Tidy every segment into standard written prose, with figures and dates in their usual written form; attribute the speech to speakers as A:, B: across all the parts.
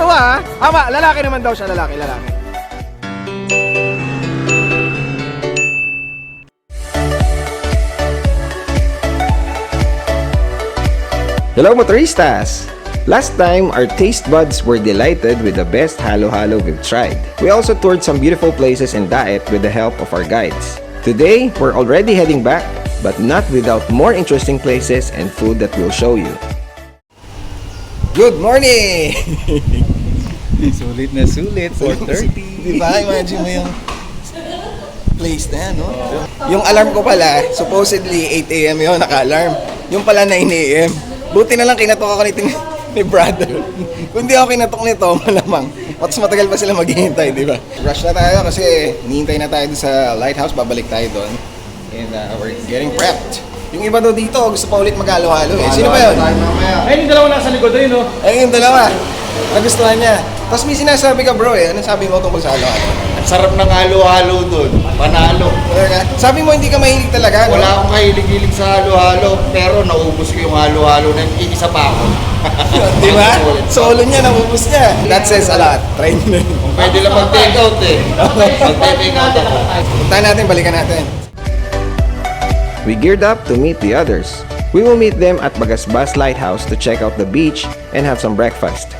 A: Dalawa ha? Lalaki naman daw siya, lalaki. Hello motoristas! Last time, our taste buds were delighted with the best halo-halo we've tried. We also toured some beautiful places in Daet with the help of our guides. Today, we're already heading back, but not without more interesting places and food that we'll show you. Good morning!
B: Sulit na sulit, 4:30.
A: Diba? Imagine mo yung place na yan, no? Yung alarm ko pala, supposedly 8 a.m. yun, naka-alarm. Yung pala 9 a.m. Buti na lang kinatok ako ni brother. Kung di ako kinatok nito, malamang. Mas matagal pa sila maghihintay, di ba? Rush na tayo kasi hinihintay na tayo sa lighthouse, babalik tayo doon. And we're getting prepped. Yung iba daw dito, gusto pa ulit mag-halo-halo eh. Sino ba yun?
B: Ay, yung dalawa nasa likod rin, no?
A: Ay, yung dalawa. Nagustuhan niya. Tapos may sinasabi ka bro eh. Anong sabi mo tungkol sa halo-halo?
B: Ang sarap ng halo-halo dun. Panalo.
A: Sabi mo hindi ka mahilig talaga, no?
B: Wala akong kahilig-hilig sa halo-halo, pero naubos ko yung halo-halo na isa pa ako.
A: Di ba? Solo niya, naubos niya. That says a lot. Try nyo na yun.
B: Pwede lang mag-take out eh. Mag-take out ako.
A: Puntahan natin, balikan natin. We geared up to meet the others. We will meet them at Bagasbas Lighthouse to check out the beach and have some breakfast.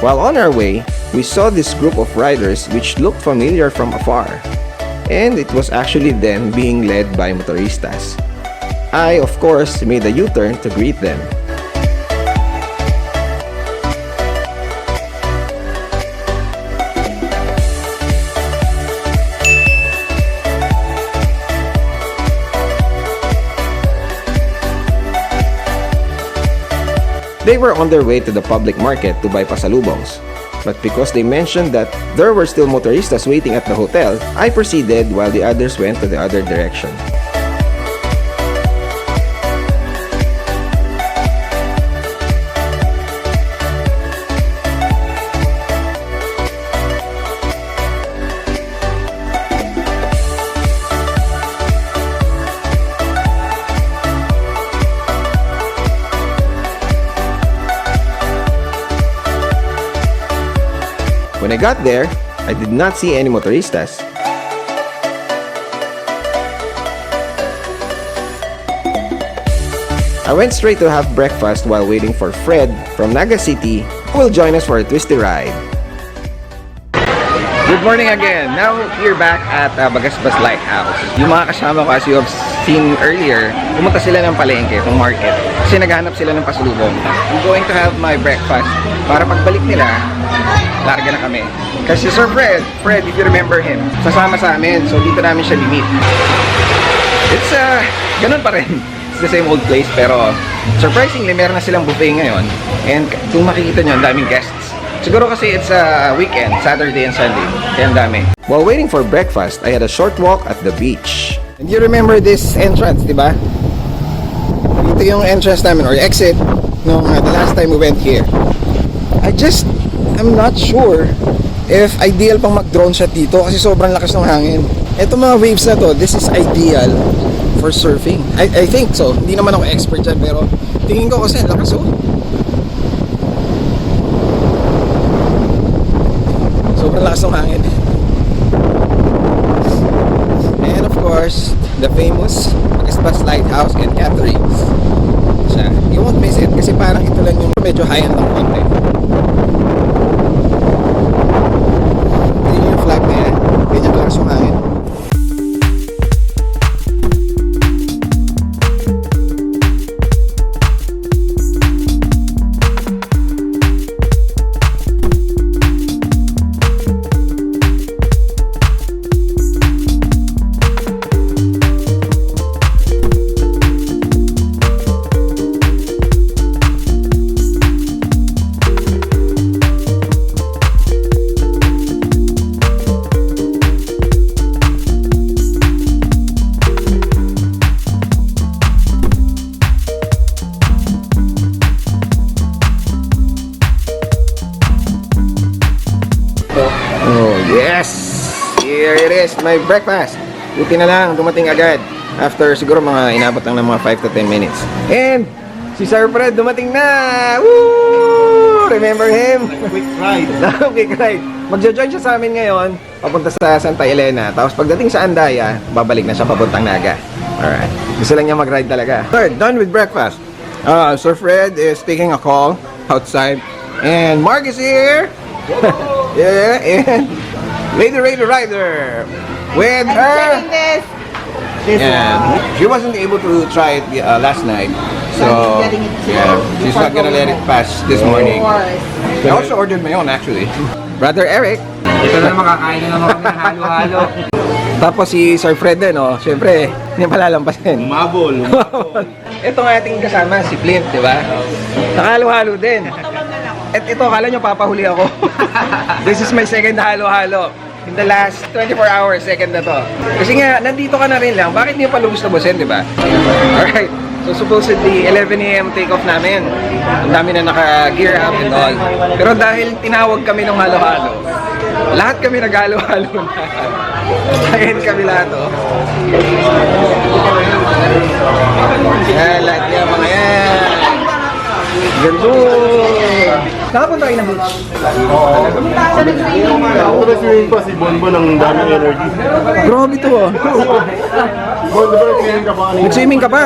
A: While on our way, we saw this group of riders which looked familiar from afar. And it was actually them being led by motoristas. I, of course, made a U-turn to greet them. They were on their way to the public market to buy pasalubongs. But because they mentioned that there were still motoristas waiting at the hotel, I proceeded while the others went to the other direction. When I got there, I did not see any motoristas. I went straight to have breakfast while waiting for Fred from Naga City, who will join us for a twisty ride. Good morning again. Now we're back at Bagasbas Lighthouse. Yung mga kasama ko, as you have seen earlier, pumunta sila ng palengke, ng market, kasi naghahanap sila ng pasulubong. I'm going to have my breakfast para pagbalik nila, larga na kami. Kasi Sir Fred, if you remember him, sasama sa amin. So dito namin siya limit. It's ganun pa rin. It's the same old place, pero surprisingly meron na silang buffet ngayon. And kung makikita nyo, ang daming guests. Siguro kasi it's a weekend, Saturday and Sunday. Kaya ang dami. While waiting for breakfast, I had a short walk at the beach. And you remember this entrance, di ba? Ito yung entrance namin, or exit, nung the last time we went here. I'm not sure if ideal pang mag-drone shot dito kasi sobrang lakas ng hangin. Ito mga waves na to, this is ideal for surfing. I think so. Hindi naman ako expert dyan, pero tingin ko kasi lakas oh. Sobrang lakas ng hangin. And of course, the famous Bagasbas Lighthouse and Caterings. Siya. You won't miss it kasi parang ito lang yung medyo high-end ng konti. Flag na yan. Ganyan lakas yung hangin. here it is, my breakfast. Buti na lang, dumating agad. After siguro mga inabot lang ng mga 5 to 10 minutes. And si Sir Fred dumating na! Woo! Remember him?
B: Quick ride.
A: Quick ride. Magjo-join siya sa amin ngayon, papunta sa Santa Elena. Tapos pagdating sa Andaya, babalik na siya papuntang Naga. Alright. Gusto lang niya mag-ride talaga. Third, done with breakfast. Sir Fred is taking a call outside. And Mark is here! Yeah, and Lady Rider with her. Yeah, she wasn't able to try it last night, so yeah, she's not gonna let it pass this morning. I also ordered my own actually. Brother Eric.
C: Ito na makakain na naman kami ng halo-halo.
A: Tapos si Sir Fred din, oh, syempre, hindi palalampasin.
B: Umabol.
A: Ito nga ating kasama, si Flint, di ba? Nakahalo-halo din. At ito, kala nyo papahuli ako. This is my second halo-halo. In the last 24 hours, second na to. Kasi nga, nandito ka na rin lang. Bakit niyo pa lubos na busin, di ba? Alright. So supposedly, 11 AM take-off namin. Ang dami na naka-gear up and all. Pero dahil tinawag kami ng halo-halo, lahat kami naghalo-halo na. Ayan kami lahat, oh. Yan, lahat yan, mga yan. Gando! Nakapunta kayo ng beach?
D: Ako na swimming pa si Bonbon ng daming energy.
A: Grabe to, oh.
D: Bon, di ba nag-swimming ka pa kanina?
A: Nag-swimming ka pa?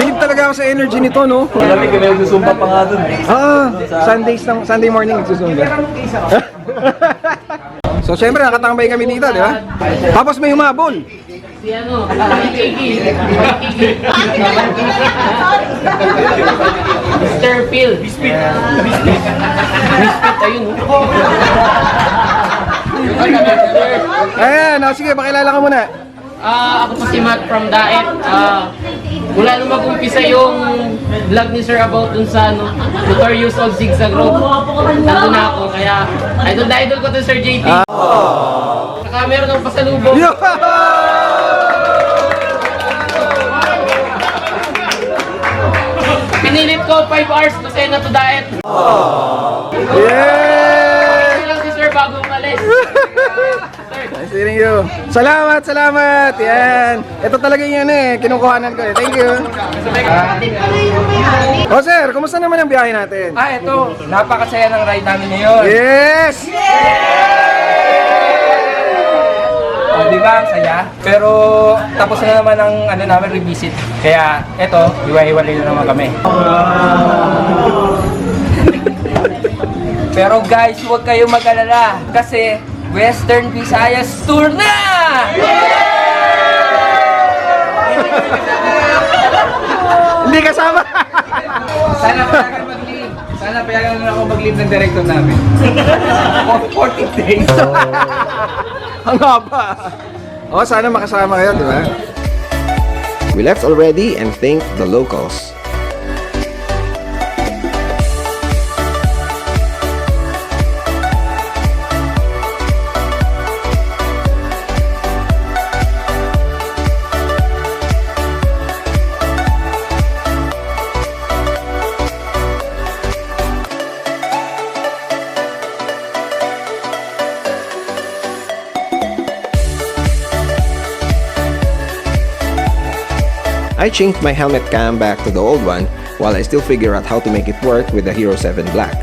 A: Bilib talaga ako sa energy nito, no?
C: Marami kami nagsusumpa pa nga dun.
A: Sunday morning nagsusumba. So, syempre, nakatambay kami dito, di ba? Tapos may humabol.
E: Si ano, Kiki. Mr. Phil. Biscuit, ayun.
A: Ayan, sige, pakilala ka muna.
E: Ako po si Matt from Daet. Mula nung mag-umpisa yung vlog ni Sir about dun sa Notorious of Zigzag Road. Nandun na ako, kaya idol na idol ko to Sir JT. Saka meron ng pasalubong.
A: Yo!
E: Pinilit ko 5 hours kasi na to Daet.
A: Yeah!
E: Kasi lang si Sir bago umalis.
A: Thank you. Salamat, salamat. Yan. Ito talaga yung kinukuhanan ko eh. Thank you. Oh sir, kumusta naman ang biyahe natin?
C: Ito, napakasaya ng ride namin ngayon.
A: Yes!
C: Di ba, ang saya? Pero tapos na naman ang namin revisit. Kaya ito, hiwa-hiwalay na naman kami. Pero guys, huwag kayong mag-alala kasi Western Visayas Tour na!
A: Hindi kasama.
C: Sana payagan na ako mag-leave ng director namin. 40 days.
A: Ang haba. Oh, sana makasama kayo, di ba? We left already and thanked the locals. I changed my helmet cam back to the old one while I still figure out how to make it work with the Hero 7 Black.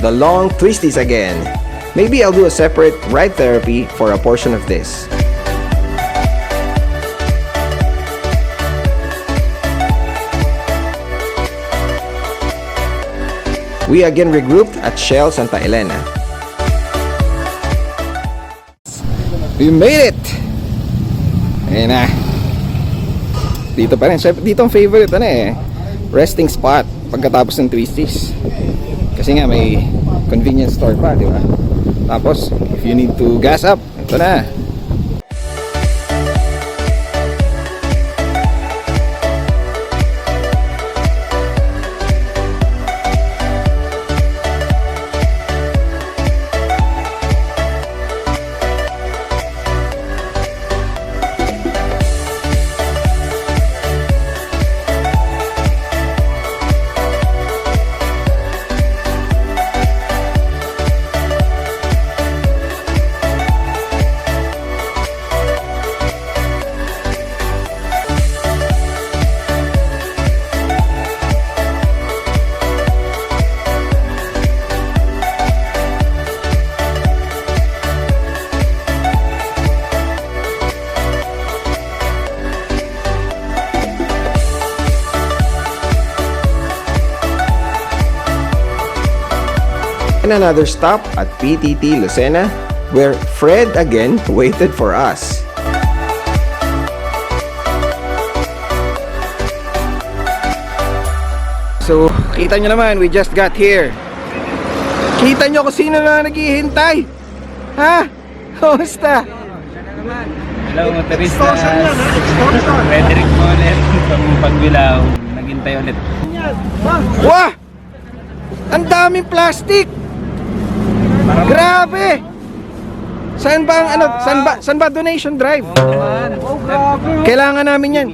A: the long twisties again. Maybe I'll do a separate ride therapy for a portion of this. We again regrouped at Shell Santa Elena. We made it! Ayan na. Dito pa rin. Dito ang favorite resting spot pagkatapos ng twisties. Kasi nga may convenience store pa, di ba? Tapos, if you need to gas up, ito na. And another stop at PTT Lucena, where Fred again waited for us. So, kita nyo naman, we just got here. Kita nyo kung sino na naghihintay. Ha? Kumusta?
C: Hello, motoristas. Frederick Moller from Pagbilao. Naghintay ulit.
A: Wah! Ang daming plastic! Grabe! Saan ba ang ano? Saan ba donation drive? Kailangan namin 'yan.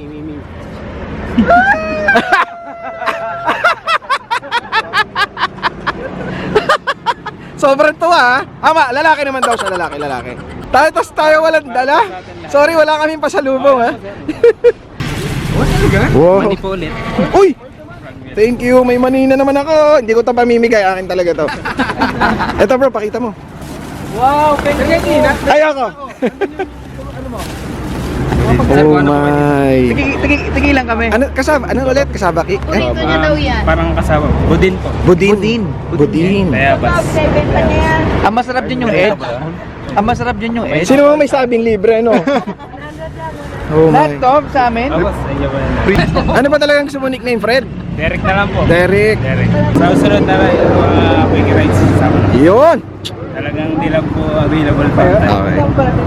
A: Sobrang tuwa ha. Ama, lalaki naman daw siya, lalaki. Tapos tayo walang dala. Sorry, wala kaming pasalubong ha. Wow.
C: Mani po ulit.
A: Uy! Thank you, may manina naman ako. Hindi ko ito pamimigay, akin talaga to. Ito bro, pakita mo.
C: Wow, thank you.
A: Ay ako. Oh my.
C: Tigilan kami.
A: Ano kasama? Ano ulit? Kasabaki?
F: Burrito niya daw yan.
C: Parang kasama. Budin po.
A: Budin.
C: Kaya bas.
G: Ang masarap din yung edge. Ang masarap din yung edge.
A: Sino mo may sabing libre, no? Oh my.
G: Laptop sa amin.
C: Tapos, ayun ba
A: Ano ba talagang gusto mo nickname, Fred?
C: Derek na lang po.
A: Derek.
C: Sa susunod na lang, yung mga Quickie Rides sama na.
A: Yun.
C: Talagang di lang po available pa.
A: Okay.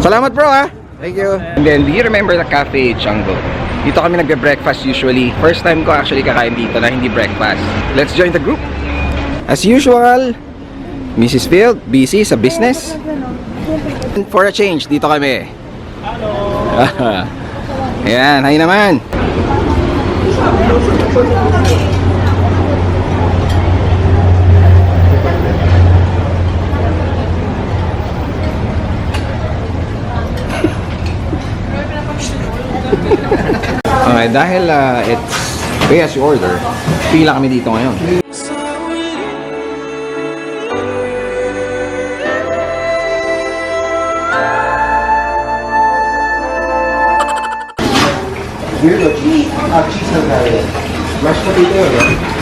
A: Salamat bro ha. Thank you. And then, do you remember the Cafe Jungle? Dito kami nagbe-breakfast usually. First time ko actually kakain dito na hindi breakfast. Let's join the group. As usual, Mrs. Field, busy sa business. And for a change, dito kami. Hello. Ayan, hi naman. Okay, dahil it's pay as you order, pila kami dito ngayon.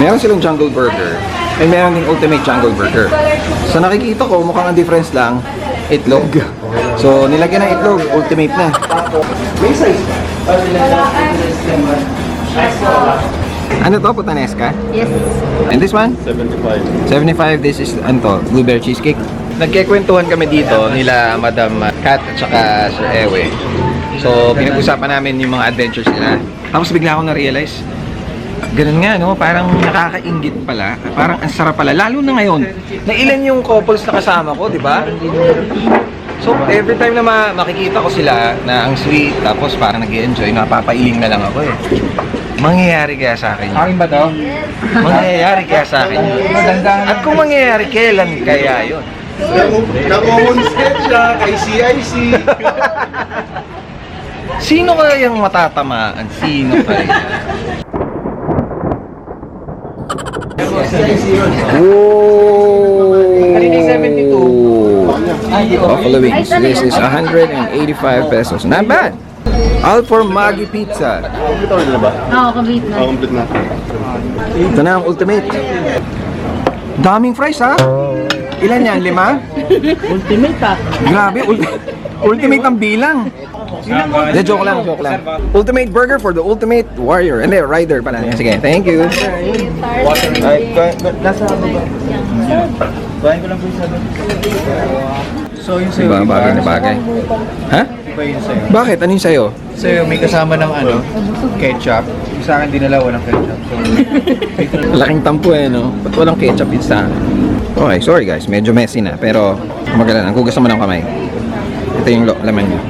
A: Meron silang jungle burger and meron ding ultimate jungle burger. Sa nakikita ko, mukhang ang difference lang, itlog. So, nilagyan ng itlog, ultimate na. May size pa? Ano to? Putanesca?
F: Yes.
A: And this one?
D: 75.
A: 75, this is, ano to? Blueberry cheesecake. Nagkikwentuhan kami dito nila Madam Kat at saka Sir Ewe. So, pinag-usapan namin yung mga adventures nila. Tapos bigla ako na-realize, ganun nga, no? Parang nakakainggit pala. Parang ang sarap pala. Lalo na ngayon, na ilan yung couples na kasama ko, di ba? So, every time na makikita ko sila na ang sweet, tapos parang nag-i-enjoy, napapailing na lang ako eh. Mangyayari kaya sa akin yun?
C: Akin ba to?
A: Mangyayari kaya sa akin yun? At kung mangyayari, kailan kaya yun?
D: Nag-on-set siya kay CIC.
A: Sino kaya yung matatamaan? Sino kaya? Whoa! Buffalo wings. This is 185 pesos. Not bad. All for Maggi Pizza.
D: Complete order na ba?
F: Oo, complete na.
D: Complete na.
A: Ito na ang ultimate. Daming fries ha? Ilan yan? 5?
G: Ultimate ah.
A: Grabe, ultimate ang bilang. De, joke lang. Ultimate burger for the ultimate warrior. Hindi, rider pala. Sige, thank you.
G: So yung sa'yo,
A: Diba, bagay na bagay. Ha?
G: iba yun sa'yo.
A: Bakit? Ano yung sa'yo?
G: Sa'yo may kasama ng ketchup. Yung sa akin dinala walang ketchup. So,
A: Laking tampo no? Ba't walang ketchup yun sa akin? Okay, sorry guys. Medyo messy na. Pero, magalan. Ang hugas naman ng kamay. Ito yung laman niya.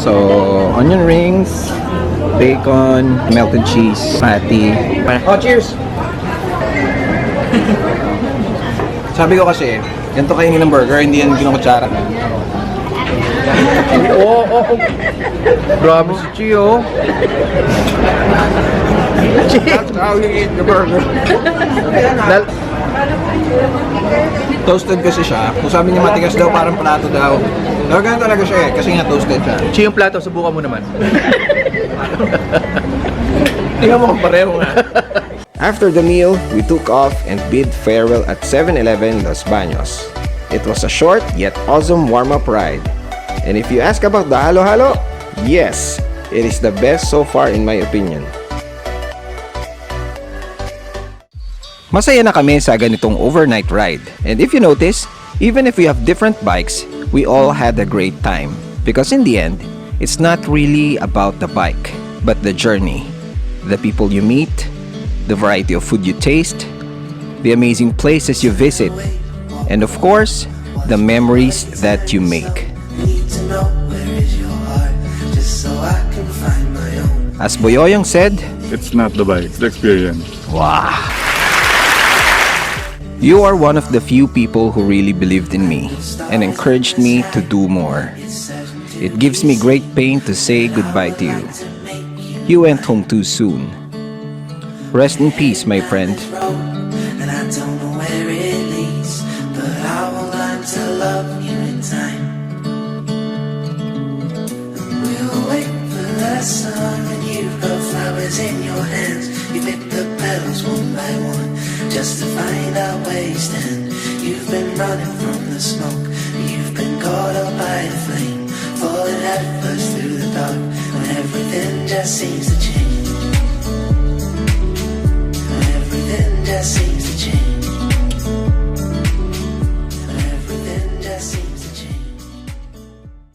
A: So, onion rings, bacon, melted cheese, patty. Oh, cheers! Sabi ko kasi, ganito kainin ng burger, hindi yan kinukutsara.
G: grabe si Chio.
A: That's how you eat the burger. Toasted kasi siya. Kung sabi niya matigas daw, parang plato daw. Pero ganun talaga siya kasi nga toasted siya.
G: Chio yung plato, subukan mo naman.
A: Tingnan mo kung pareho nga. After the meal, we took off and bid farewell at 7-Eleven Los Baños. It was a short yet awesome warm-up ride. And if you ask about the halo-halo, yes, it is the best so far in my opinion. Masaya na kami sa ganitong overnight ride. And if you notice, even if we have different bikes, we all had a great time. Because in the end, it's not really about the bike, but the journey. The people you meet, the variety of food you taste, the amazing places you visit, and of course, the memories that you make. As Boyoyong said,
H: It's not the bike, the experience.
A: you are one of the few people who really believed in me and encouraged me to do more. It gives me great pain to say goodbye to you. You went home too soon. Rest in peace, my friend.
I: And I don't know where it leads, but I will learn to love you in time. And we'll wait for the sun when you've got flowers in your hands. You pick the petals one by one, just to find out where you stand. You've been running from the smoke, you've been caught up by the flame, falling headfirst through the dark when everything just seems to change. Just seems